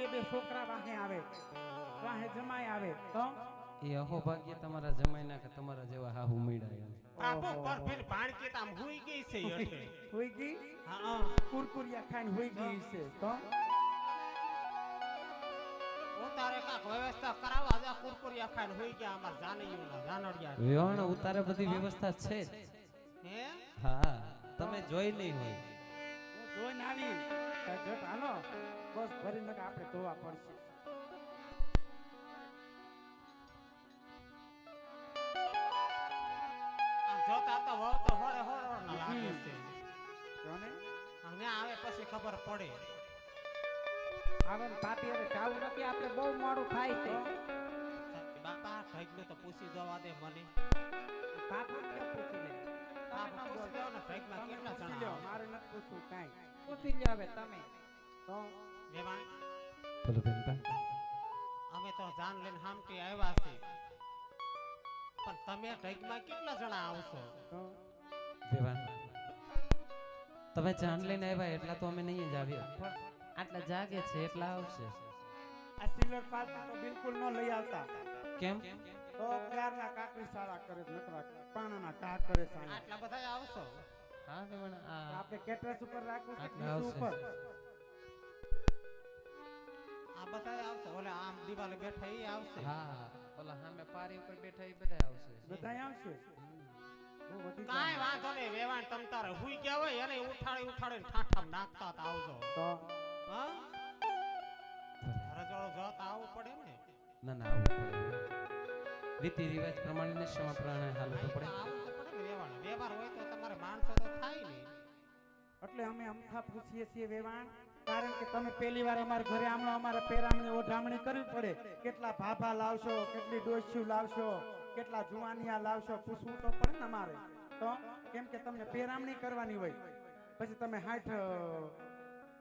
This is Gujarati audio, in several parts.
બે બે છોકરા વાહે આવે, વાહે જમાઈ આવે તો એ અહો ભાગ્ય તમારા જમાઈના કે તમારા જેવા હાહુ મીડાય આપો પર ફેર ભાણકી તામ હુઈ ગઈ છે એટલે હોઈ ગઈ હા કુરકુરિયા ખાઈને હોઈ ગઈ છે તો ઉતારે કાક વ્યવસ્થા કરાવવા જા કુરકુરિયા ખાઈને હુઈ ગયા અમાર જાનૈયુના જાનડિયા વેવાણ ઉતારે બધી વ્યવસ્થા છે જ. હે હા તમે જોઈ નહીં હોય. હું જોઈને આવી જટ હાલો બસ ભરીને આપણે ધોવા પડશે. આમ જોતા તો વહુ તો હોડે હોડો ના લાગે છે જોને અને આવે પછી ખબર પડે આવે ને પાપી હવે ચાવું નથી આપણે બહુ મોડું થાય છે. બાપા ઢગલો તો પૂછી જવા દે મને પાપી કે પૂછી લે બાપા પૂછી લેવો ને ઢગલા કેટલા પૂછી જણા લ્યો મારે નથી પૂછવું કાંઈ પૂછી લ્યો હવે તમે તો વેવાણ બોલો બેનપા. અમે તો જાન લઈને હામટી આવ્યા છે પણ તમે ઢગમાં કેટલા જણા આવશો તો વેવાણ તમે જાન લઈને આવ્યા એટલા તો અમે નહીં જ આવ્યા, પણ આટલા જાગે છે એટલા આવશે. આ સિલ્વર પાર્ટી તો બિલકુલ ન લઈ આવતા. કેમ? તો ક્યારના કાકરી સારા કરે નકરા પાણાના કા કરે સારા. આટલા બધા આવશો હા વેવાણ આ આપણે કેટરસ ઉપર રાખવું છે આટલા નીચે ઉપર આ બધા આવશે ઓલે આમ દિવાલે બેઠા એ આવશે હા ઓલા સામે પારી ઉપર બેઠા એ બધા આવશે. બધા આવશે. બહુ વધી કાઈ જાય. વાંધો નહીં વેવાણ તમ તારે હુઈ ગયા હોય એને ઉઠાડીને ઠાઠામ નાખતા તા આવજો તો હા રજવાડો જોત આવવું પડે ને ના ના આવવું પડે. રીતિ રિવાજ પ્રમાણે સમા પ્રમાણે હાલવું પડે. આવવું તો પડે ને વેવાણ વ્યવહાર હોય તો તમારે માણસો તો થાય ને એટલે અમે અમથા પૂછીએ છીએ વેવાણ કારણ કે તમે પહેલી વાર અમારા ઘરે આમણો અમારે પેરામણી ઓઢામણી કરવી પડે. કેટલા ભાભા લાવશો, કેટલી ડોસ્યું લાવશો, કેટલા જુવાનિયા લાવશો પૂછવું તો પડે ને અમારે. તો કેમ કે તમને પેરામણી કરવાની હોય પછી તમે 60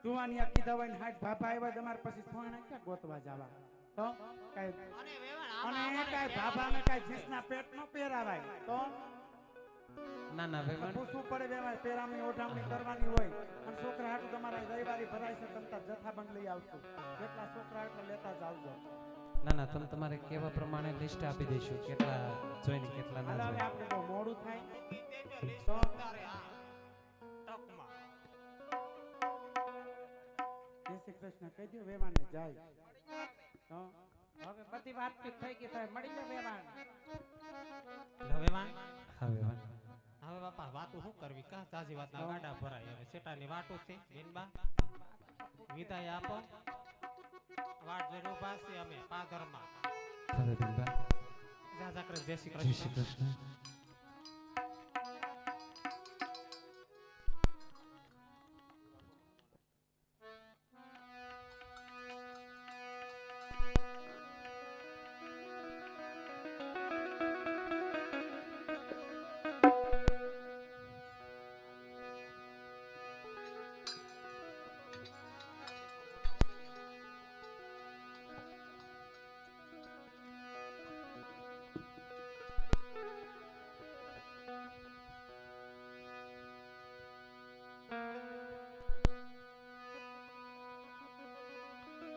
જુવાનિયા કીધા હોય ને 60 ભાભા આવ્યા તમારે પછી સોના ક્યાં ગોતવા જવા તો કઈ અને વેવાણ અને આમાં કઈ ભાભાને કઈ જીસના પેટ નો પહેરાવાય તો ના ના વેવાણ પૂછવું પડે વેવાય પેરામણી ઓઢામણી કરવાની હોય અને છોકરા હાટુ તમારા રવિવારી ભરાય છે તમતા જથ્થાબંધ લઈ આવશું જેટલા છોકરા એટલે લેતા જ આવજો. ના ના તમે તમારે કેવા પ્રમાણે લિસ્ટ આપી દઈશું કેટલા જોઈને કેટલા ના હાલ હવે જોઈને. આપણે બહુ મોડું થાય તો તારે આ ટકમાં જય શ્રી કૃષ્ણ કહી દો વેવાણને જાય તો હવે બધી વાતચીત થઈ ગઈ થાય મળી જાય વેવાણ. વેવાણ હા વેવાણ હવે બાપા વાતો શું કરવી કા સાજી વાતના ગાડા ભરાય હવે સેટાની વાતો છે બેનબા વિદાય આપો વાટ જોઈને ઊભા છે અમે પાદરમાં ભલે બેનપા. જાજા કરે જય શ્રી જય શ્રી કૃષ્ણ કૃષ્ણ.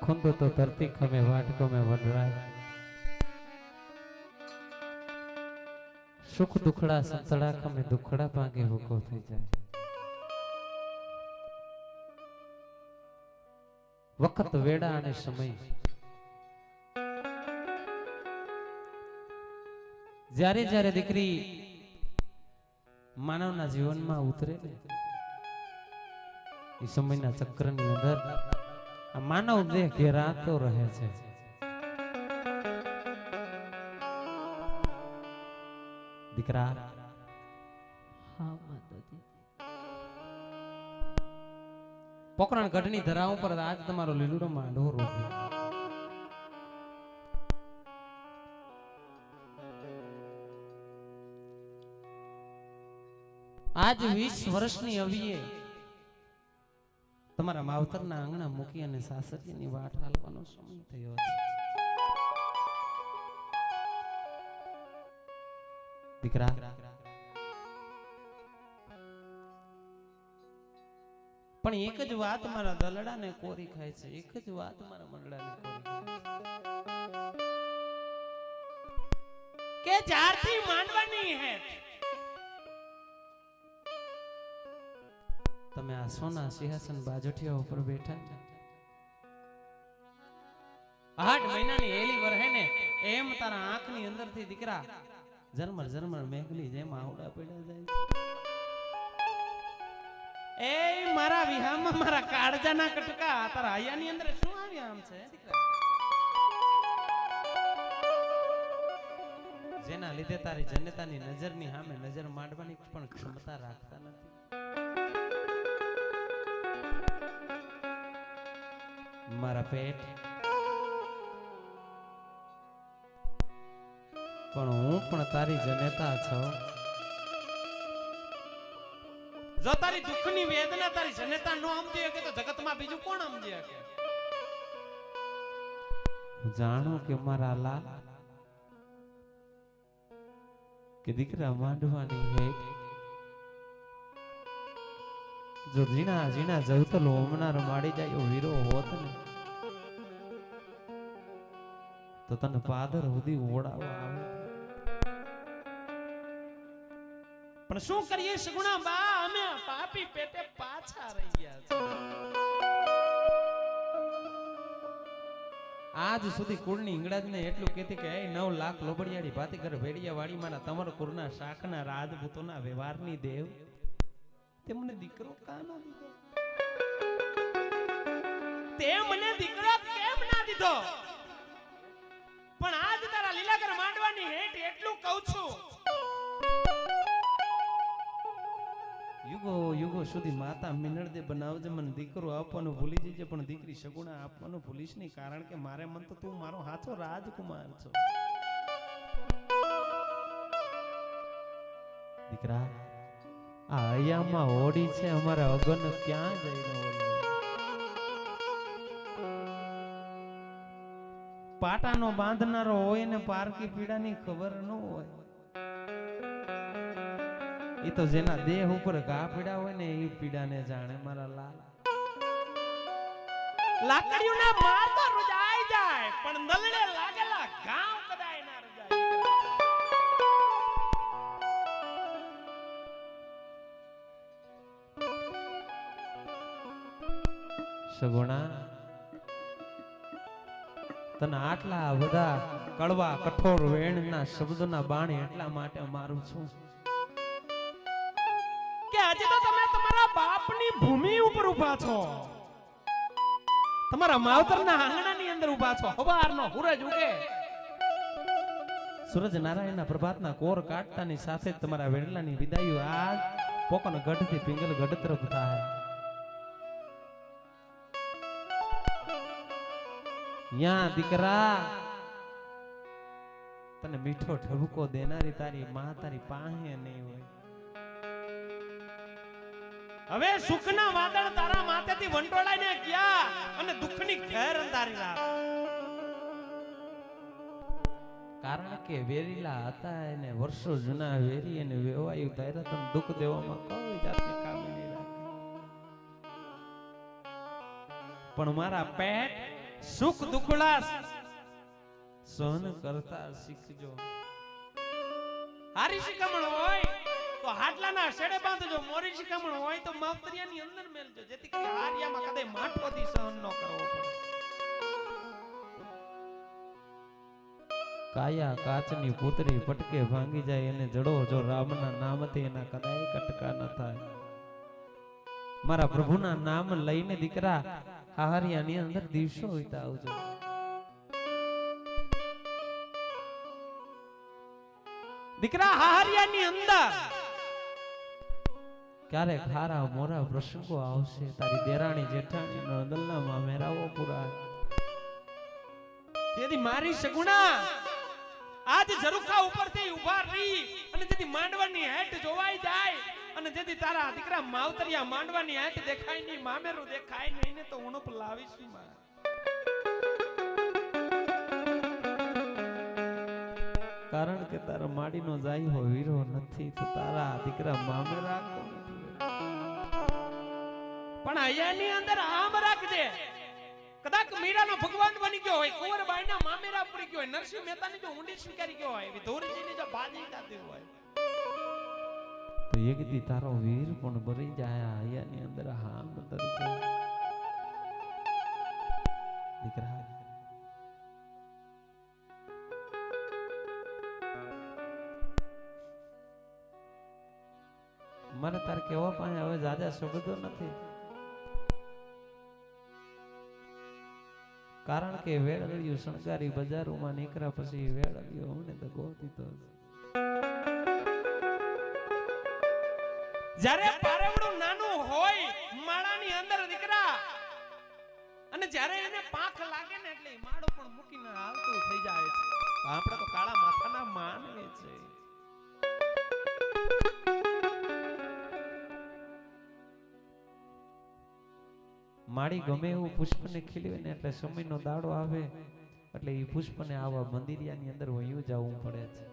खुंदो तो धरती खमे वाटको में वडराय सुख दुखड़ा संतड़ा खमे दुखड़ा पांगे भूखो થઈ જાય. વખત વેડા અને સમય જ્યારે જ્યારે દીકરી માનવના જીવનમાં ઉતરે ને એ સમયના ચક્રની અંદર આ માનવ દેહ ઘેરાતો રહે છે. દીકરા હા માતાજી પોકરણ ગઢની ધરા ઉપર આજ તમારો લીલુડો માંડવો રોપ્યો. આજ 20 વર્ષની અવીએ તમારા માવતરના આંગણા મૂકી અને સાસરીની વાટ હાલવાનો સમય થયો છે. દીકરા પણ એક જ વાત મારા દલડાને કોરી ખાય છે, એક જ વાત મારા મંડળાને કોરી ખાય છે કે જ્યારથી માંડવાની હે તમે આ સોના સિંહાસન બાજોઠિયા ઉપર બેઠા 8 મહિનાની એલી વરહે ને એમ તારા આંખની અંદરથી દીકરા ઝરમર ઝરમર મેઘલી જેમ આવડા પડ્યા જાય છે। એ મારા વિહામાં મારા કાળજાના કટકા તારા આયાની અંદર શું આવ્યા આમ છે દીકરા? જેના લીધે તારી જનતાની નજરની સામે નજર માંડવાની પણ ક્ષમતા રાખતા નથી। મારા પેટ પણ હું પણ તારી જનતા છું। જો તારી દુઃખની વેદના તારી જનતા નો સમજી શકે તો જગતમાં બીજું કોણ સમજી શકે? હું જાણું કે મારા લાલ કે દીકરા માંડવાની હેઠ જો ઝીણા ઝીણા જવતલ હોમનાર માડી જાય એવો વીરો હોત ને તો તને પાદર સુધી ઓડાવવા આવે। પણ શું કરીએ સગુણા બા, અમે પાપી પેટે પાછા રહી ગયા છે। આજ સુધી કુળની ઇંગળાજને એટલું કહેતી કે 9 લાખ લોબડિયાળી ભાતીગર ભેડિયા વાળી મારા તમર કુરના શાખના રાજપૂતોના વ્યવહારની દેવ તે મને દીકરો કા ના દીધો? તે મને દીકરો કેમ ના દીધો? પણ આજ તારા લીલાકર માંડવાની હેઠ એટલું કહું છું, યુગો યુગો સુધી માતા મિનળદે બનાવજે, મને દીકરો આપવાનું ભૂલી જજે પણ દીકરી સગુણા આપવાનું ભૂલીશ નહીં, કારણ કે મારે મન તો તું મારો હાચો રાજકુમાર છો। દીકરા આ અયામાં હોડી છે, અમારે અગન ક્યાં જઈને ઓળવી? પાટાનો બાંધનારો હોય ને પારકી પીડાની ખબર ન હોય। એ તો જેના દેહ ઉપર ઘા પીડા હોય ને એ પીડાને જાણે મારા લાલ। લાકડીઓના માર તો રજાઈ જાય પણ નલડે લાગેલા ઘાવ કદાય ના રજાય। સગુણા તને આટલા બધા કડવા કઠોર વેણના શબ્દોના બાણ એટલા માટે મારું છું કે આજે તો તમે તમારા બાપની ભૂમિ ઉપર ઊભા છો, તમારા માવતરના આંગણાની અંદર ઊભા છો। હવારનો સૂરજ ઉગે, સૂરજ નારાયણના પ્રભાતના કોર કાટતાની સાથે જ તમારા વેણલાની વિદાયો આ પોકન ગઢથી પિંગલ ગઢ તરફ થાય। યા દીકરા તને મીઠો ઠબકો દેનારી તારી માં તારી પાસે નહીં હોય। હવે સુખના વાદળ તારા માથેથી વંટોળાઈને ગયા અને દુઃખની ઘેર અંધારી રાત, કારણ કે વેરીલા હતા એને વર્ષો જૂના વેરી અને વેવાયું તારા તને દુઃખ દેવામાં કોઈ જાતને કામ નહીં રાખે। પણ મારા પેટ સુખ દુખડા સહન કરતા શીખજો। હારી શિખામણ હોય તો હાડલાના શેડે બાંધજો, મોરી શિખામણ હોય તો માવતરિયાની અંદર મેલજો, જેથી કરી હારિયામાં કદે માઠોથી સહન ન કરવો પડે। કાયા કાચની પુતરી પટકે ભાંગી જાય એને જડો જો રામના નામથી એના કદાય કટકા ન થાય। મારા પ્રભુના નામ લઈને દીકરા હારિયાની અંદર દિવસો વિતાવજો। દીકરા હારિયાની અંદર ક્યારેક હારા મોરા પ્રસંગો આવશે, તારી દેરાણી જેઠાણી નંદલના મામેરાઓ પૂરા। તેથી મારી સગુણા આજ ઝરૂખા ઉપરથી ઊભા રહી અને જેથી માંડવાની હેઠ જોવાઈ જાય અને જેથી તારા દીકરા માવતરિયા માંડવાની હેઠ દેખાય નહીં, મામેરું દેખાય નહીં ને તો ઉણપ લાવીશું મારા। કારણ કે તારા માડીનો જાય હો વીરો નથી તો તારા દીકરા મામેરા પણ આ હૈયાની અંદર આમ રાખજે. કદાચ મીરાનો ભગવાન બની ગયો હોય, કુંવરબાઈના મામેરા પડી ગયો હોય, નરસિંહ મહેતાની જો ઊંડી સ્વીકારી ગયો હોય, વિધોરીજીની જો બાજી ગાતી હોય, તો એક દી તારો વીર પણ ભરી જાય હૈયાની અંદર હામ દરજે દીકરા. મને તાર કેવા પાસે હવે જાજા શબ્દો નથી, કારણ કે વેળગળિયું શણગારી બજારોમાં નીકળ્યા પછી વેળગળિયું અમને તો ગોતી તો જ્યારે પારેવડું નાનું હોય માળાની અંદર દીકરા, અને જ્યારે એને પાંખ લાગે ને એટલે માળો પણ મૂકીને હાલતું થઈ જાય છે. આપણે તો કાળા માથાના માનવે છે. માળી ગમે એવું પુષ્પને ખીલવે ને એટલે સમયનો દાડો આવે એટલે એ પુષ્પને આવા મંદિરિયાની અંદર વયું જવું પડે છે.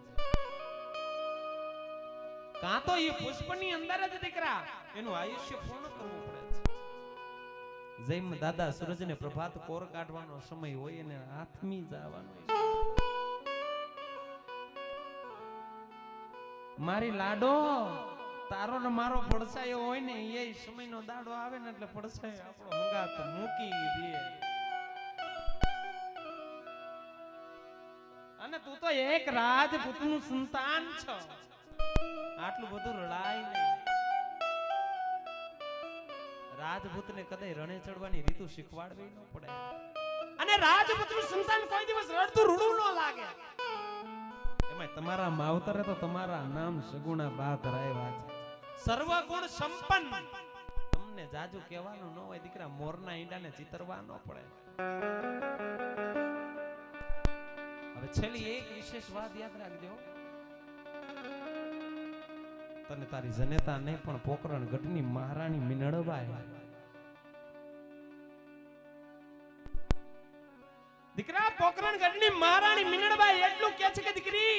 કાં તો એ પુષ્પની અંદર જ દીકરા એનું આયુષ્ય પૂર્ણ કરવું પડે છે. જેમ દાદા સૂરજને પ્રભાત કોર કાઢવાનો સમય હોય એને આથમી જવાનો. મારી લાડો તારો ને મારો પડછાયો હોય ને એ સમયનો દાડો આવે ને એટલે પડછાયો આપણો હંગાત મૂકી દે. અને તું તો એક રાજપૂતનું સંતાન છો. આટલું બધું રડાય નહીં. રાજપૂતને કદાચ રણે ચડવાની રીતુ શીખવાડવી ન પડે. અને રાજપૂતનું સંતાન કોઈ દિવસ રડતું રૂડું ન લાગે. એમાં તમારા માવતરે તો તમારા નામ સગુણા બા ધરાવ્યા છે. સર્વગુણ સંપન્ન. તમને જાજુ કહેવાનું ન હોય દીકરા, મોરના ઈંડાને ચિતરવા ન પડે. હવે છેલ્લી એક વિશેષ વાત યાદ રાખજો. તને તારી જનેતા નહીં પણ પોકરણ ગઢની મહારાણી મિનળબાઈ દીકરા પોકરણગઢની મહારાણી મિનળબાઈ એટલું કહે છે કે દીકરી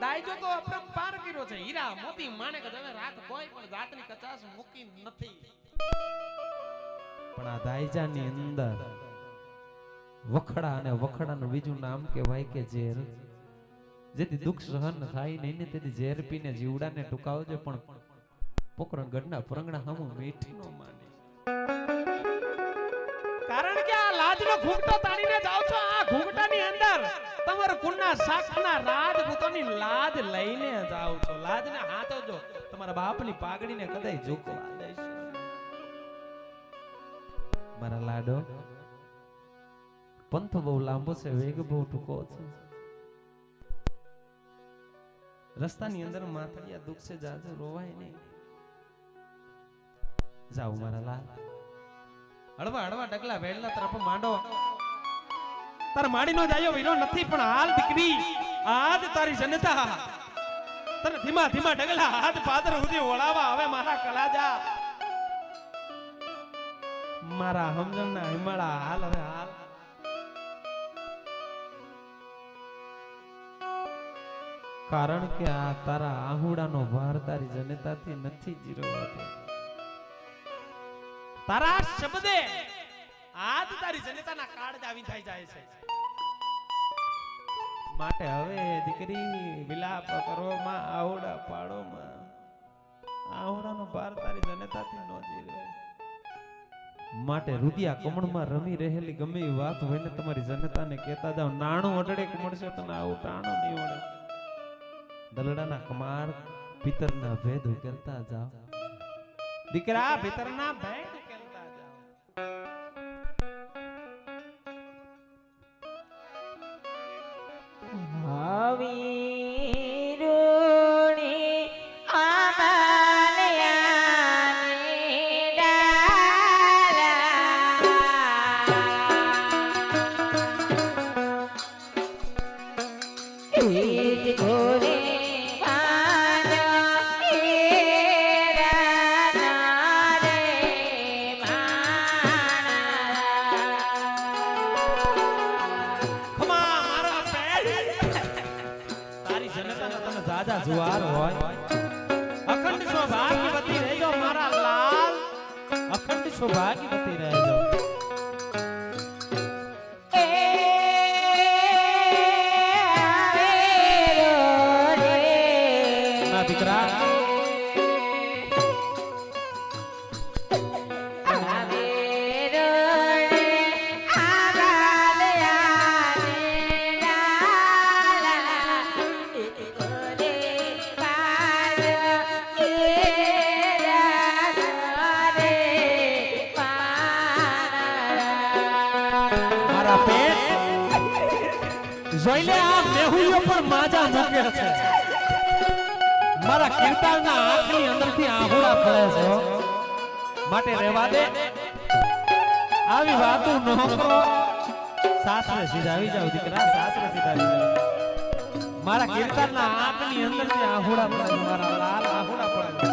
દાયજો તો અપરંપાર કર્યો છે. હીરા મોતી માણેક હવે રાત કોઈ પણ જાતની કચાશ મૂકી નથી. પણ આ દાયજાની અંદર વખડા અને વખડાનું બીજું નામ કહેવાય કે ઝેર. જેથી દુઃખ સહન થાય નહીં ને તેથી ઝેર પીને જીવડાને ટૂંકાવજો, પણ પોકરણ ગઢના પરંગણા હમું મીઠી નો માને. કારણ કે આ લાજનો ઘૂંઘટો તાણીને જાવ છો. આ ઘૂંઘટાની અંદર તમારા કુળના શાખના રાજપૂતોની લાજ લઈને જાવ છો. લાજને હાથવજો. તમારા બાપની પાઘડીને કદાય ઝૂકવા દઈશ. મારા લાડો, પંથ બહુ લાંબો છે, વેગ બહુ ટૂંકો છે. રસ્તાની અંદર માથડિયા દુઃખ છે, જાજુ રોવાય નહીં. જાઓ મારા લાલ, હળવા હળવા ડગલા વેડલા તરફ માંડો. તાર માડીનો જાયો વીરો નથી, પણ હાલ દીકરી આજ તારી જનતા તને ધીમા ધીમા ડગલા હાથ પાદર સુધી ઓળાવા. હવે મારા કલાજા, મારા સમજણના હિમાળા હાલ. હવે હાલ કારણ કે આ તારા આહુડાનો ભાર તારી જનતાથી નથી જીરવાતો. તારા શબ્દે આજ તારી જનતાના કાળ આવી થઈ જાય છે. માટે હવે દીકરી વિલાપ કરો માં, આહુડા પાડો માં. આહુડાનો ભાર તારી જનતાથી ન જીરવાય. માટે રુદિયા કમળમાં રમી રહેલી ગમે એ વાત હોય ને તમારી જનતાને કહેતા જાઓ. નાણું અડડે મળશે તને આવું ટાણું નહીં વળે. દલડાના કમાર પિતરના ભેદ ઉકેલતા જાઓ. દીકરા ભીતરના ભેદ ઉકેલતા જાઓ. જુવાર હોય અખંડ સૌભાગ્યવતી રહેજો મારા લાલ. સૌભાગ્યવતી રહેજો. ના દીકરા મારા પેટ જોઈ લે આ મેહુયો પણ માજા મૂકે છે. મારા કીર્તનના આંખની અંદરથી આહુડા પડે છે હો. માટે રહેવા દે આવી વાતો ન કરો. સાસરે સીધા આવી જાવ દીકરા, સાસરે સીધા આવી જાવ. મારા કીર્તનના આંખની અંદરથી આહુડા પડે છે, મારા લાલ આહુડા પડે છે.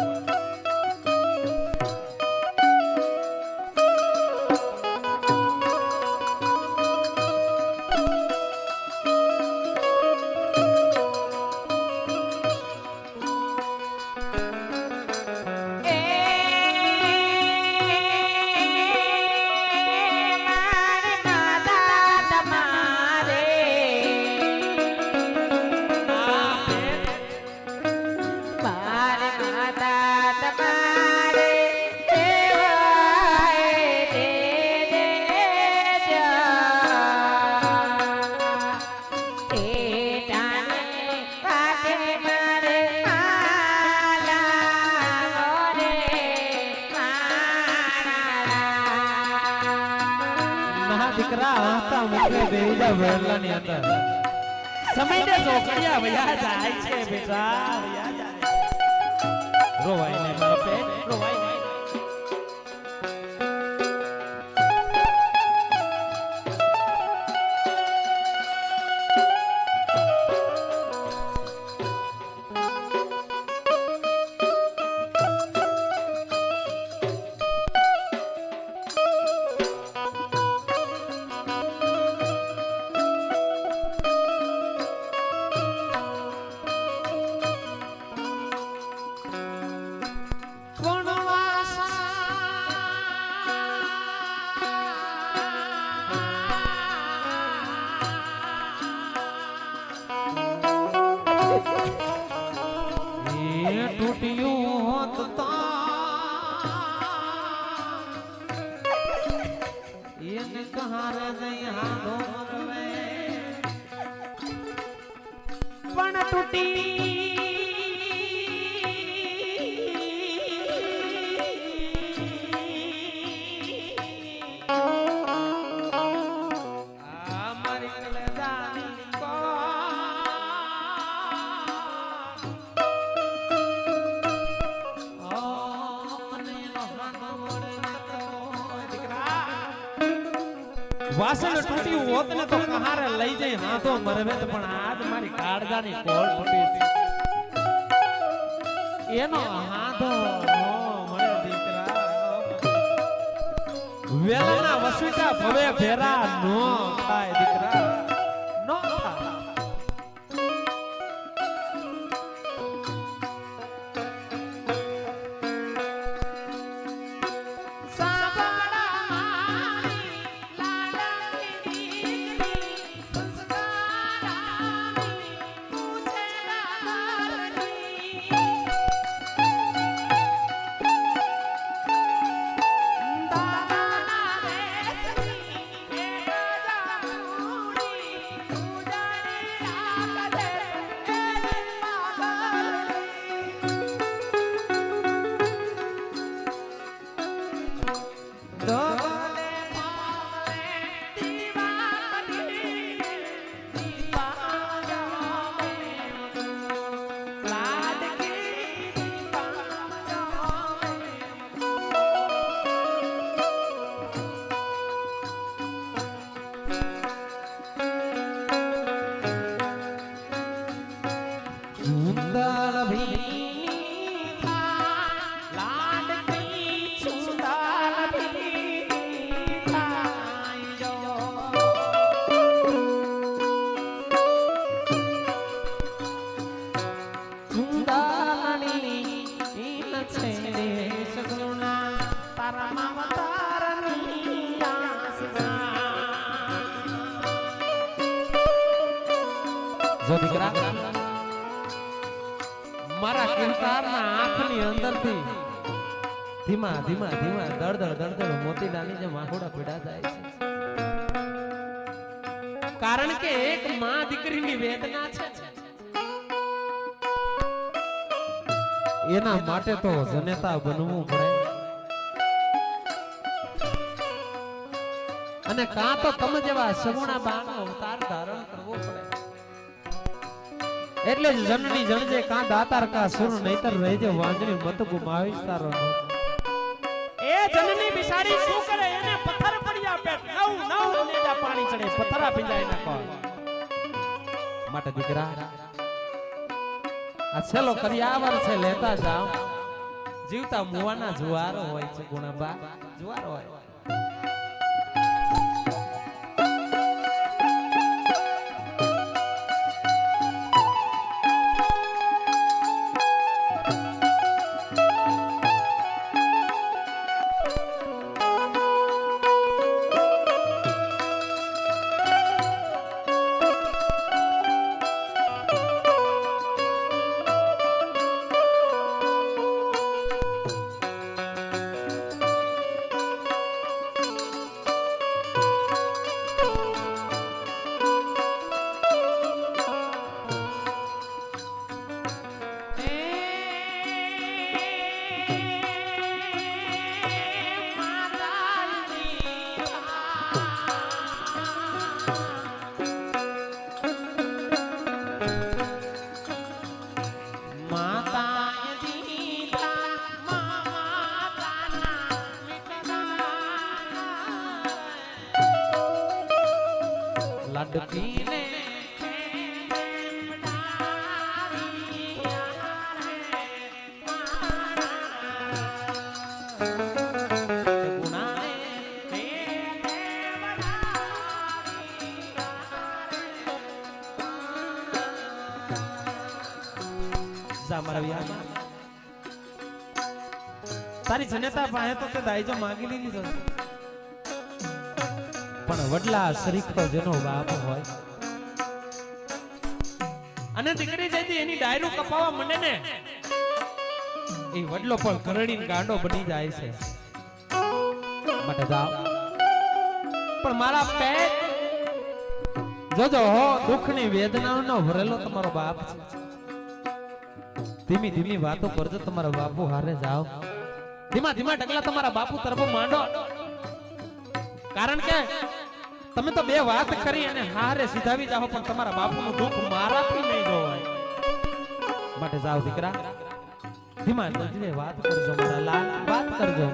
દીકરા હસતા મુખે બેહીજા વેરલાની અંદર સમયને ચોકડિયા વયા જાય છે બેટા, વયા જાય. રોવાય નહીં મારો પેટ, રોવાય નહીં. टूटियों होत इन कहाँ रह गई हाथों में पण टूटी વાસણ તૂટ્યું હોત ને તો કહારે લઈ જઈ હાથો મરવે પણ આજ મારી કાળજાની કોળ ફૂટી છે એનો હાથો મળે દીકરા. વેલના વસુટા ભવે ફેરા નો થાય દીકરા, નો થાય. પૂજા જો દીકરા મારા કિરતારના આંખની અંદરથી ધીમા ધીમા ધીમા દળદળ મોતીડાની જેમ આંખોડા પીડા જાય છે. કારણ કે એક માં દીકરીની વેદના છે. એના માટે તો જનેતા બનવું પડે. અને કાં તો તમે જેવા સગુણા બાનો અવતાર ધારણ કરવો પડે. એટલે જ જનની જણજે કાં દાતાર કા સુર નહીતર રહેજે વાંજણી મત ગુમાવીશ તારો નો. એ જનની બિસાડી શું કરે એને પથ્થર પડ્યા પેટ નવ નેજા પાણી ચડે પથ્થરા ભીંજાઈ નાખો. માટે દીકરા આ છેલ્લો કરિયાવર છે લેતા જાઓ. જીવતા મુવાના જુવારો હોય છે ગુણાબા જુવારો હોય. લાડકીને તારી જનેતા પાસે તો તે દાઈજો માંગી લીધો પણ વડલા શરીક તો જેનો બાપ હોય અને દીકરી જઈતી એની ડાયરું કપાવા મને ને એ વડલો પણ કરડીને ગાંડો બની જાય છે. માટે જાઓ પણ મારા પેટ જોજો હો દુઃખની વેદનાઓનો ભરેલો તમારો બાપ છે. ધીમી ધીમી વાતો કરજો તમારા બાપુ હારે જાઓ. ધીમા ધીમા ડગલા તમારા બાપુ તરફ માંડો. કારણ કે તમે તો બે વાત કરી અને હારે સીધાવી જાઓ પણ તમારા બાપુનું દુઃખ મારાથી નહીં જોવાય. માટે જાઓ દીકરા ધીમા દજલે વાત કરજો મારા લાલ વાત કરજો.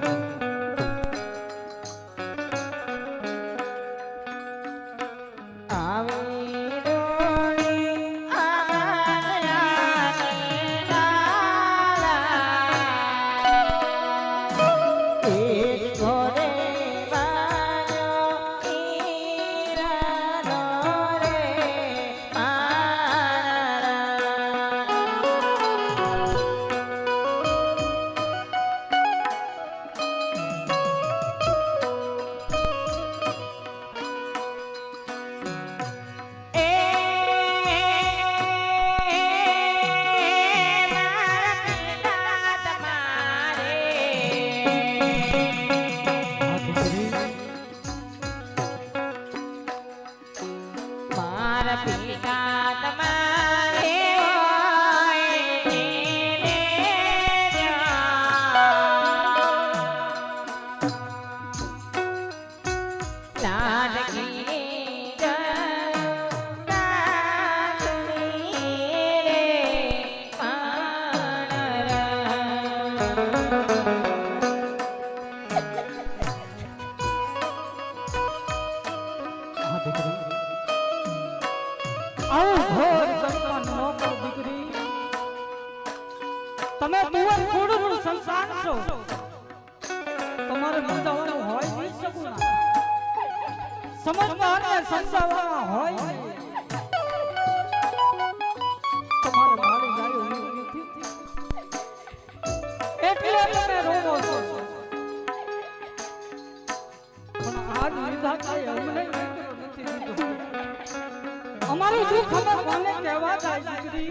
તમે તુવર થોડું સંસાર છો તમારે સમજાવવાનું હોય નહીં શકું ના સમજદાર ને સમજાવવાના હોય તમારે મારી ગાયો નથી એટલે તમે રોવો છો પણ આ વિધાતાએ અમને નથી દીધું. અમારું મારું દુઃખ હવે કોને કહેવા જાય દીકરી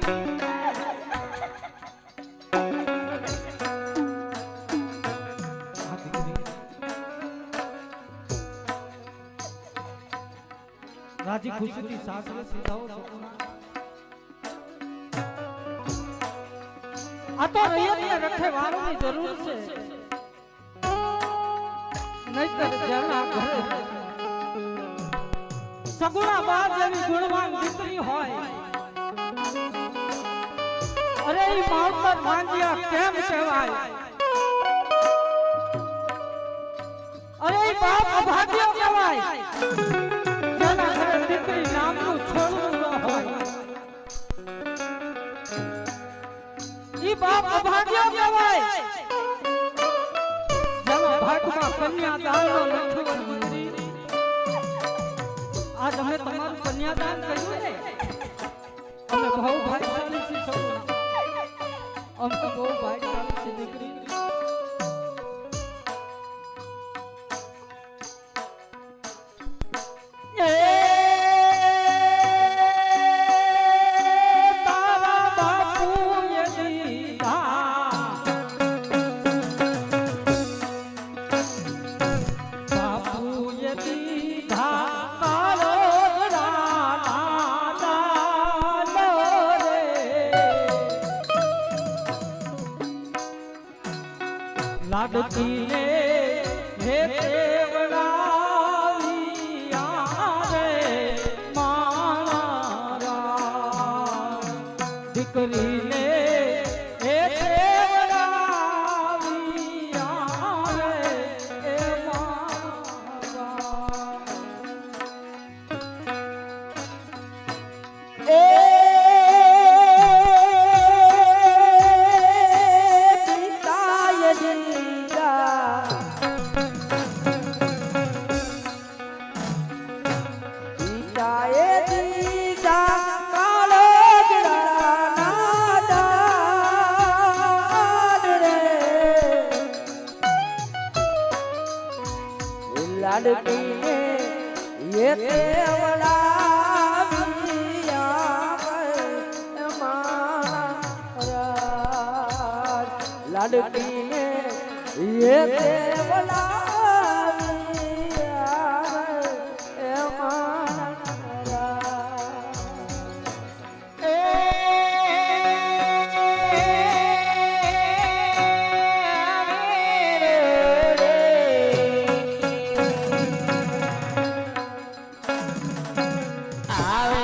રાજી ખુશીથી સાસરે સીધાઓ સપના આ તો રૈયતને રખે વાળવાની જરૂર છે નહીતર જેના ઘરે સગુણા બા જેવી ગુણવાન દીકરી હોય અરે ઈ માવતર માંગ્યા કેમ કહેવાય અરે ઈ બાપ અભાગ્ય કહેવાય જેના ઘરે દીકરી નામનું છોડવું ન હોય ઈ બાપ અભાગ્ય કહેવાય જેના ભાગમાં કન્યાદાનનો લખ્યો દીકરી આજ અમે તમારું કન્યાદાન કર્યું ને અમે બહુ ભાગ્યશાળી છીએ સગુણા અમે બહુ ભાગ્યશાળી છીએ દીકરી તારા બાપુએ દીધા બાપુએ દીધા લાડકી ને હે દેવડાવી આવે મારા દીકરી ને હે દેવડાવી આવે એ મારા લાડકી ને ये देवलावी आवे महाराज लाडकी ने ये देवलावी आवे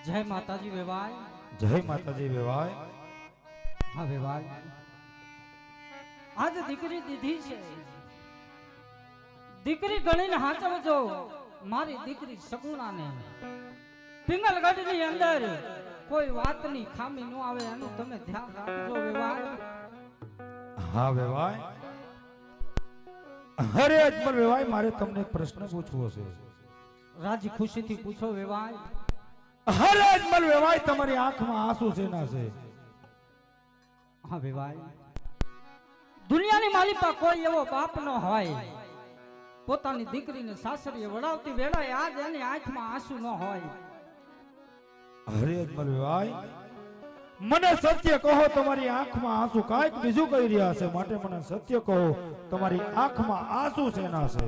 જય માતાજી વેવાય. જય માતાજી વેવાય. હા વેવાય, આજ દીકરી દીધી છે. દીકરી ગણીને હાચવજો મારી દીકરી સગુણાને. પિંગલગઢની અંદર કોઈ વાતની ખામી ન આવે એનું તમે ધ્યાન રાખજો વેવાય. હા વેવાય. અરે અજમલ વેવાય, મારે તમને એક પ્રશ્ન પૂછવો છે. રાજી ખુશીથી પૂછો વેવાય. અરે અજમલ વેવાય, તમારી આંખમાં આંસુ શેના છે? હા વેવાય, દુનિયાની માલિકા કોઈ એવો બાપ ન હોય પોતાની દીકરીને સાસરીએ વડાવતી વેળાએ આજ એની આંખમાં આંસુ ન હોય. અરે અજમલ વેવાય, મને સત્ય કહો, તમારી આંખમાં આંસુ કાંઈક બીજું કહી રહ્યા છે, માટે મને સત્ય કહો, તમારી આંખમાં આંસુ શેના છે?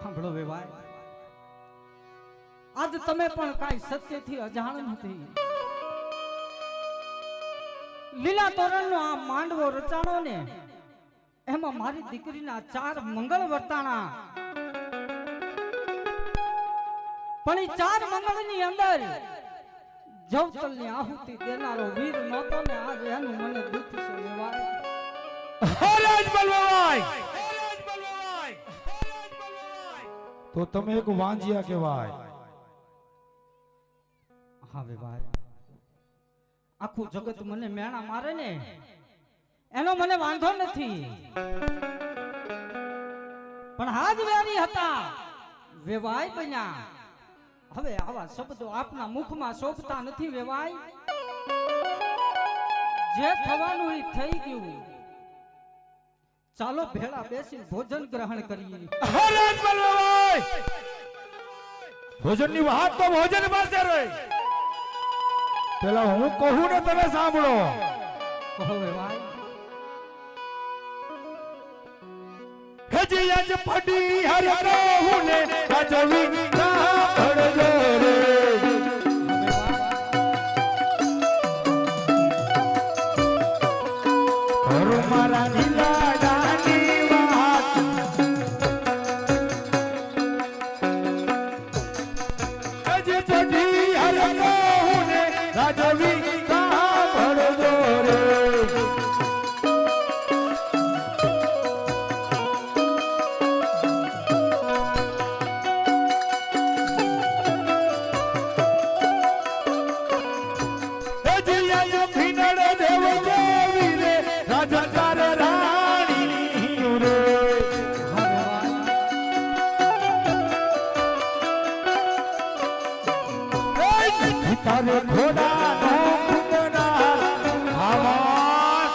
સાંભળો વેવાય, આજ તમે પણ કાંઈ સત્યથી અજાણ નથી. લીલા તોરણનો આ માંડવો રચાણો ને એમાં મારી દીકરીના 4 મંગળ વર્તાણા. પણ એ 4 મંગળની અંદર જવતલની આહુતિ દેનારો વીર નહોતો ને આજ એનું મને દુઃખ છે વેવાય. અરે અજમલ વેવાય, તો તમે એક વાંજિયા કહેવાય. હા વેવાય, આખું જગત મને મેણા મારે ને એનો મને વાંધો નથી, પણ હાજ વેરી હતા વેવાય બન્યા. હવે આવા શબ્દો આપના મુખમાં શોભતા નથી વેવાય. જે થવાનું એ થઈ ગયું. ચાલો ભેળા બેસી ભોજન ગ્રહણ કરીએ. અરે અજમલ વેવાય, ભોજનની વાત તો ભોજન પાસે રહી. પેલા હું કહું ને તમે સાંભળો. કહો વેવાય. હજી આજ પડી હર કહું ને રાજવી સાંભળજો રે. ઘર મારા નીલાડાની વાત, હજી પડી હર કહું ને રાજવી સાંભળજો રે. તારે ઘોડા નો કુંડના આવાજ,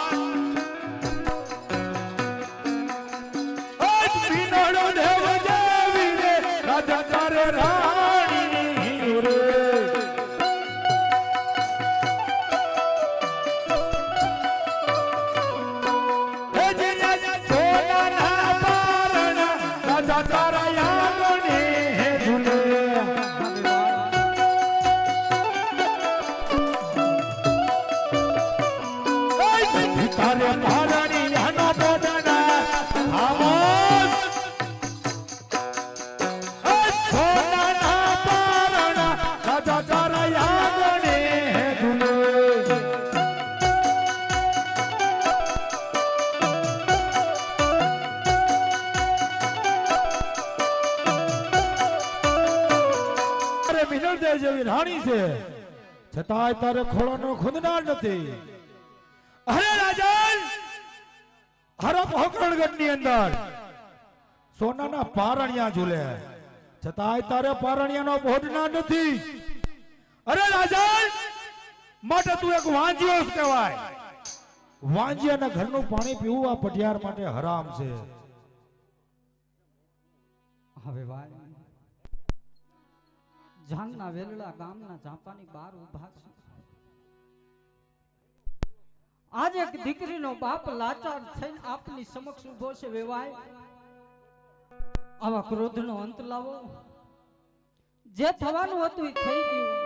આજ પીનળો દેવ જેવી રે રાજા તારે રાણી રે. હે જીયા સોનાના પારણા રાજા તારા યાદને હે ઝૂલે. તારે પારણી આનો બોડના આમોદ, સોનાના પારણા રાજા તારા યાદને હે ઝૂલે. તારે મિનળદેવ જેવી રાણી છે છતાંય તારે ખોળાનો ખૂંદનાર નથી. અરે રાજન, હરપ હોકરણગઢ ની અંદર સોનાના પારણિયા ઝૂલે છતાંય તારે પારણિયાનો બોડના નથી. અરે રાજન, માટે તું એક વાંજિયો જ કહેવાય. વાંજિયાના ઘરનું પાણી પીવું આ પઢિયાર માટે હરામ છે. હવે ભાઈ, જાનના વેલડા ગામના ઝાંપાની બહાર ઊભા છે. આજ એક દીકરીનો બાપ લાચાર થઈને આપની સમક્ષ ઊભો છે વેવાય. આવા ક્રોધનો અંત લાવો. જે થવાનું હતું એ થઈ ગયું.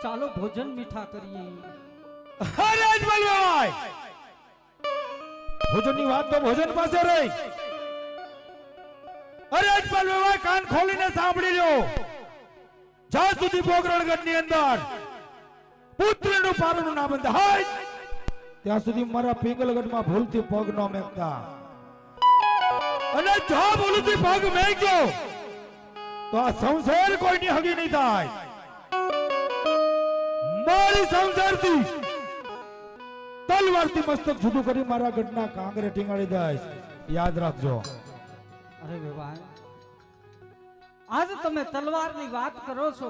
ચાલો ભોજન મીઠા કરીએ. અરે અજમલ વેવાય, ભોજનની વાત તો ભોજન પાસે રહી. અરે અજમલ વેવાય કાન ખોલીને સાંભળી લ્યો. જ્યાં સુધી પોકરણગઢની અંદર પુત્રનું પારણું ના બંધાય ત્યાં સુધી મારા પિંગલગઢમાં ભૂલથી પગ ન મેકતા. અને જો ભૂલથી પગ મેક્યો તો આ સંસાર કોઈની હગી નહીં થાય. મારી સંસારથી તલવારથી મસ્તક જુદું કરી મારા ગઢના કાંગરે ટીંગાડી દઈશ. યાદ રાખજો. અરે વેવાય, આજ તમે તલવારની વાત કરો છો,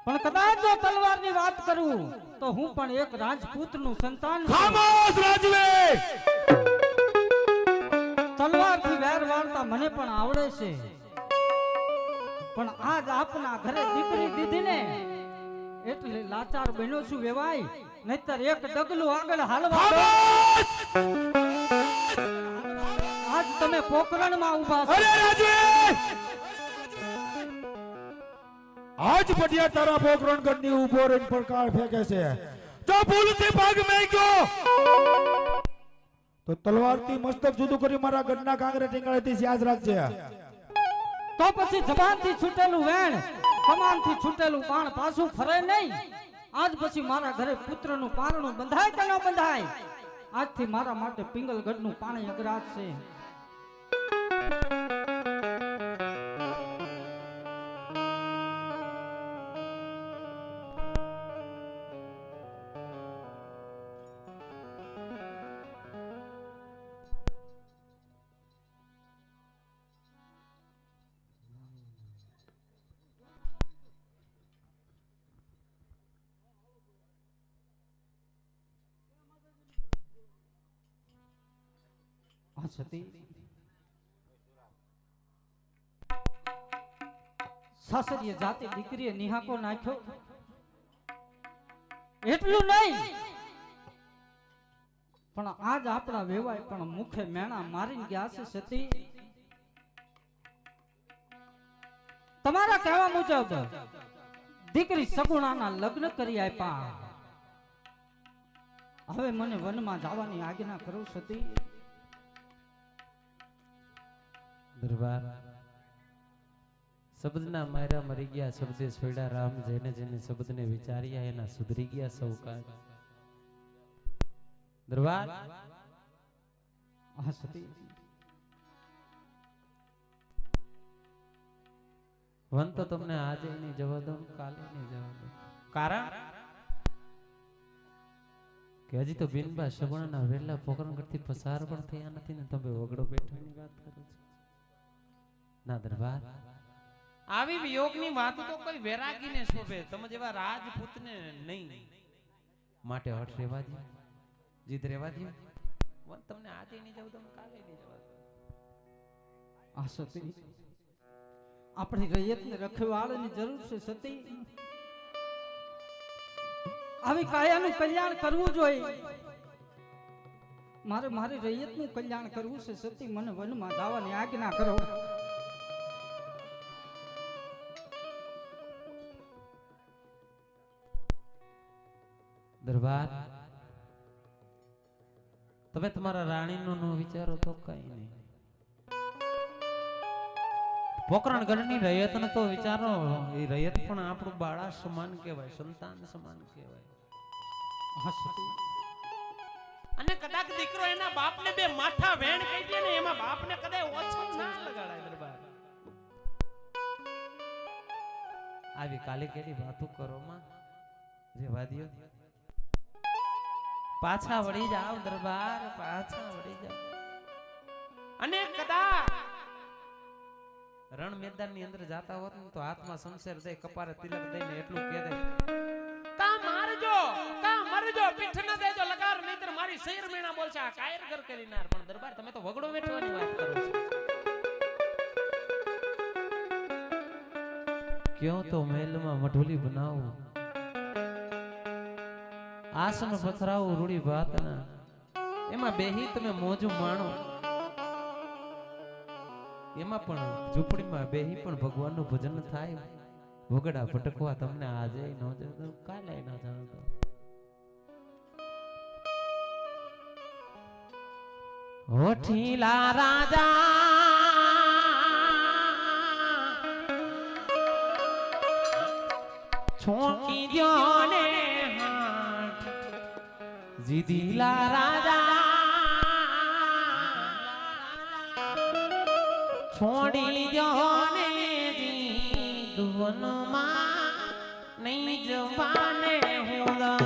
પણ કદાચ જો તલવારની વાત કરું તો હું પણ એક રાજપૂતનું સંતાન છું. ખામોશ રાજવે. તલવારથી વેર વાળતા મને પણ આવડે છે, પણ આજ આપના ઘરે દીકરી દીધી ને એટલે લાચાર બન્યો છું વેવાય. નહીતર એક ડગલું આગળ હાલવા દો. આજ તમે પોકરણમાં ઊભા છો. અરે રાજવે, આજ પટિયા તારા પોકરણગઢની ઊભો રહીને પડકાર ફેંકે છે. જો ભૂલથી પગ મેક્યો તો તલવારથી મસ્તક જુદું કરી મારા ગઢના કાંગરે ટીંગાડી દઈશ. યાદ રાખજે. તો પછી જબાનથી છૂટેલું વેણ, કમાનથી છૂટેલું બાણ પાછું ફરે નહીં. આજ પછી મારા ઘરે પુત્રનું પારણું બંધાય કે ન બંધાય, આજથી મારા માટે પિંગલગઢનું પાણી અગ્રાજ છે. સતી સાસરીએ જાતે દીકરીએ નિહાકો નાખ્યો એટલું નહીં, પણ આજ આપણા વેવાય પણ મુખે મેણા મારીને ગયા છે. સતી, તમારા કહેવા મુજબ દીકરી સગુણાના લગ્ન કરી આપ્યા. હવે મને વનમાં જવાની આજ્ઞા કરો સતી. દરબાર, શબ્દના માર્યા મરી ગયા, શબ્દે છોડ્યા રામ. જેને જેને શબ્દને વિચાર્યા એના સુધરી ગયા સૌ કાજ. દરબાર, હા સતી, વન તો તમને આજે નહીં જવા દઉં, કાલે નહીં જવા દઉં. કારણ કે હજી તો બિનબા સગુણાના વેલા પોકરણગઢથી પસાર પણ થયા નથી ને તમે વગડો બેઠાની વાત કરો છો. ના દરબાર, આવી વિયોગની વાત તો કોઈ વૈરાગીને શોભે, તમે જેવા રાજપૂતને નહીં. માટે હઠ રેવા દો, જીદ રેવા દો. વન તમને આજે નહીં જવું, તમે કાલે નહીં જવા દો. આ સતી, આપણી રૈયતને રખવાળાની જરૂર છે. સતી, આવી કાયાનું કલ્યાણ કરવું જોઈએ. મારે મારી રૈયતનું કલ્યાણ કરવું છે. સતી, મને વનમાં જવાની આજ્ઞા કરો. દરબાર, તમે તમારા રાણીનો નો વિચારો તો કઈ નહીં. પોકરણગઢની રૈયતને તો વિચારો. એ રૈયત પણ આપણું બાળા સમાન કહેવાય, સંતાન સમાન કહેવાય. અને કદાચ દીકરો એના બાપને બે માથા વેણ કહી દે ને, એમાં બાપને કદાચ ઓછો ના લગાડાય. દરબાર, આવી કાલી કેડી વાતો કરો માં, રેવા દો. પાછા વળી જાવ દરબાર, પાછા વળી જાવ. અને કદાચ રણ મેદાનની અંદર જાતા હોત ને તો હાથમાં શમશેર દઈ, કપારે તિલક દઈને એટલું કહે દે, કા મારજો, કા મરજો, પીઠ ન દેજો લગાર, નહીતર મારી શેર મેણા બોલશે આ કાયરગર કરી નાર. પણ દરબાર, તમે તો વગડો વેઠવાની વાત કરો છો. ક્યો તો મહેલમાં મઢોલી બનાવું, આસન પથરાવું રૂડી ભાતના, એમાં બેહી તમે મોજું માણો. એમાં પણ ઝૂંપડીમાં બેહી પણ ભગવાનનું ભજન થાય. વગડા ભટકવા તમને આજે ન જતો, કાલે ન જતો. હોઠીલા રાજા છોકી દ્યો ને હાથ જીદીલા રાજા છોડી દ્યો ને જીદવનમાં નહીં જવાને હુલા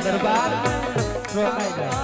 દરબાર રોકાઈ જાય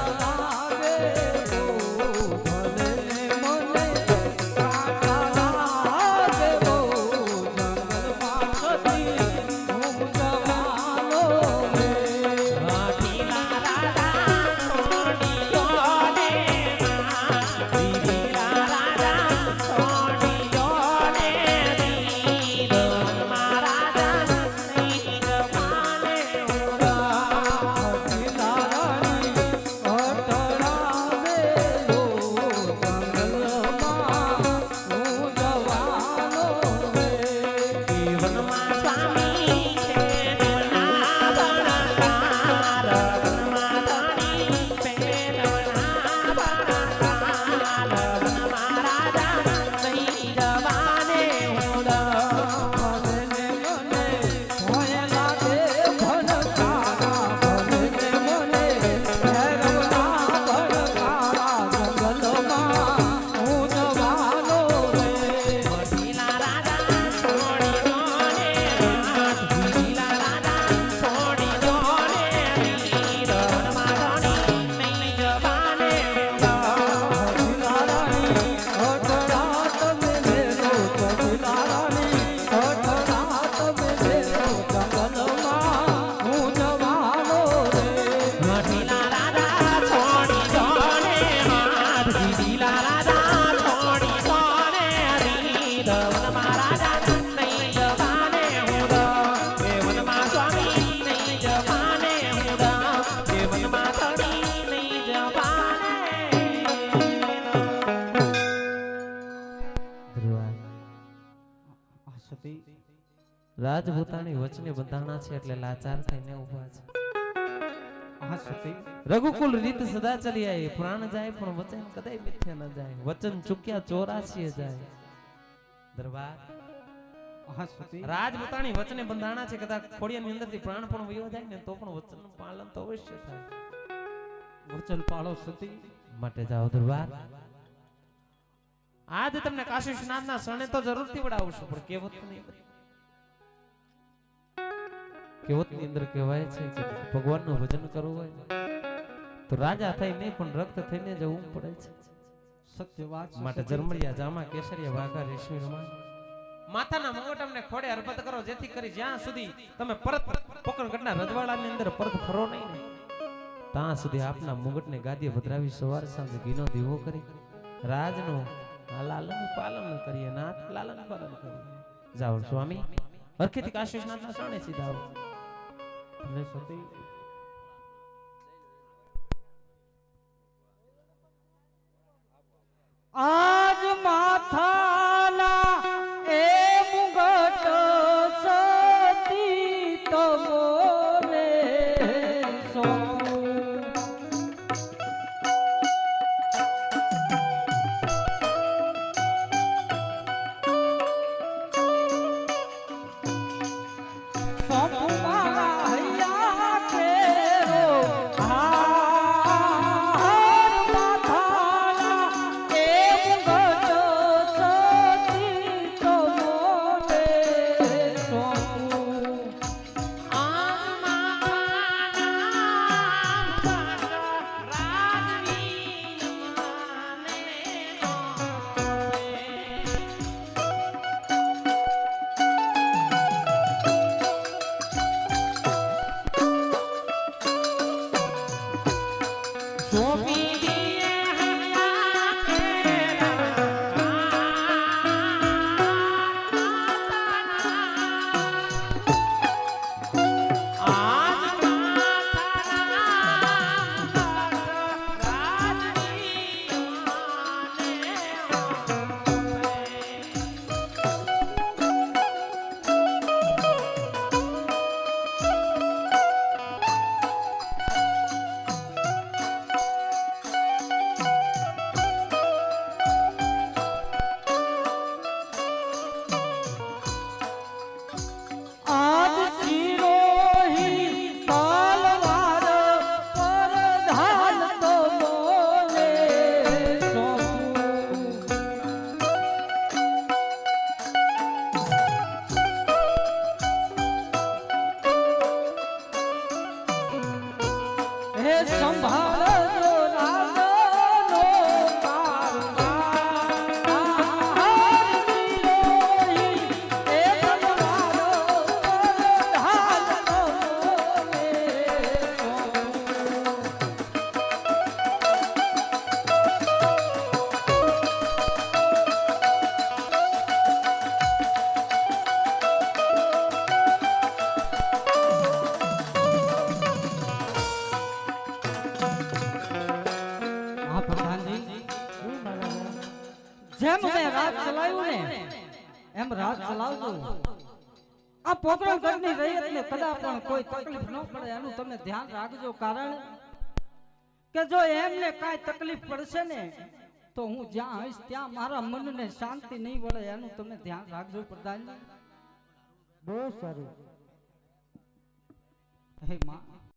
રાજપૂતાણી વચને બંધાણા છે એટલે લાચાર થઈને ઊભા છે. હા સતી રઘુકુલ રીત સદા ચલી આવી, પ્રાણ જાય પણ વચન કદાય મિથ્યા ન જાય, વચન ચૂક્યા 84 જાય. દરબાર હા સતી રાજપૂતાણી વચને બંધાણા છે, કદાચ ખોડિયાની અંદરથી પ્રાણ પણ વયો જાય ને તો પણ વચનનું પાલન તો અવશ્ય થાય. વચન પાળો સતી માટે જાઓ દરબાર. આજ તમને કાશી સ્નાનના શરણે તો જરૂરથી વડાવશું, પણ કહેવતની અંદર કહેવાય છે કે ભગવાનનું ભજન કરવું હોય તો રાજા થઈ નહીં પણ રક્ત થઈને જવું પડે છે. સત્ય વાત છે. માટે જરમડિયા જામા કેસરિયા વાઘા રેશમી રમા માથાના મુગટ અમને ખોડે અર્પણ કરો, જેથી કરી જ્યાં સુધી તમે પરત પોકરણગઢના રજવાડાની અંદર પરત ફરો નહીં ને ત્યાં સુધી આપના મુગટને ગાદીએ પધરાવી સવાર સાંજે ઘીનો દીવો કરી રાજનો લાલન પાલન કરીએ, નાથ લાલન પાલન કરીએ. જાઓ સ્વામી હરખેથી કાશીનાથના શરણે સીધા આવો. ભલે સતી આજ માથાના એ મુગટ સતી તમોને સોંપું. સોંપું મારા હૈયા કેરો હાર માથાના એ મુગટ સતી તમોને સોંપું. આજ શિરોહી તલવાર પરધાન તમોને સોંપું. હે સંભાળજો રાજનો કારનાર શિરોહી એ તલવાર પરધાન તમોને સોંપું. હા પ્રધાનજી, જેમ મેં રાજ ચલાવ્યું ને એમ રાજ ચલાવજો. આ પોકરણગઢની રૈયતને કદાચ પણ કોઈ તકલીફ ન પડે એનું તમે ધ્યાન રાખજો. કારણ કે જો એમને કાંઈ તકલીફ પડશે ને તો હું જ્યાં હઈશ ત્યાં મારા મનને શાંતિ નહીં વળે. એનું તમે ધ્યાન રાખજો પ્રધાનજી. બહુ સારું. હે માં